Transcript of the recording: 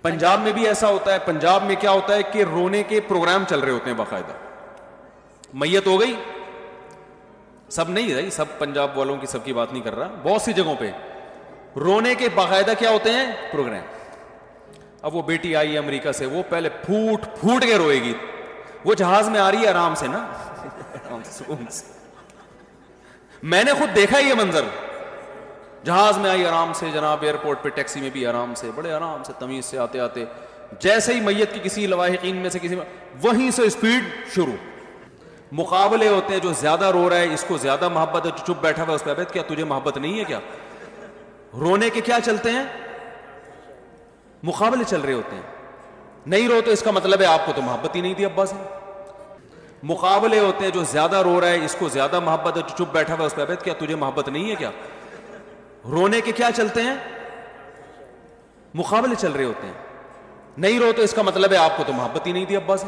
پنجاب میں بھی ایسا ہوتا ہے. پنجاب میں کیا ہوتا ہے کہ رونے کے پروگرام چل رہے ہوتے ہیں باقاعدہ. میت ہو گئی, سب نہیں ہے, سب پنجاب والوں کی سب کی بات نہیں کر رہا, بہت سی جگہوں پہ رونے کے باقاعدہ کیا ہوتے ہیں پروگرام. اب وہ بیٹی آئی امریکہ سے, وہ پہلے پھوٹ پھوٹ کے روئے گی. وہ جہاز میں آ رہی ہے آرام سے نا, سکون سے. میں نے خود دیکھا یہ منظر, جہاز میں آئی آرام سے جناب, ایئرپورٹ پہ ٹیکسی میں بھی آرام سے, بڑے آرام سے تمیز سے آتے آتے, جیسے ہی میت کی کسی لواحقین میں سے کسی میں, وہیں سے اسپیڈ شروع. مقابلے ہوتے ہیں, جو زیادہ رو رہا ہے اس کو زیادہ محبت ہے, جو چپ بیٹھا ہوا ہے اس پہ کیا تجھے محبت نہیں ہے کیا. رونے کے کیا چلتے ہیں مقابلے چل رہے ہوتے ہیں. نہیں رو تو اس کا مطلب ہے آپ کو تو محبت ہی نہیں تھی ابا سے. مقابلے ہوتے ہیں, جو زیادہ رو رہا ہے اس کو زیادہ محبت ہے, جو چپ بیٹھا ہوا ہے اس پہ کیا تجھے محبت نہیں ہے کیا. رونے کے کیا چلتے ہیں مقابلے چل رہے ہوتے ہیں. نہیں رو تو اس کا مطلب ہے آپ کو تو محبت ہی نہیں تھی ابا سے.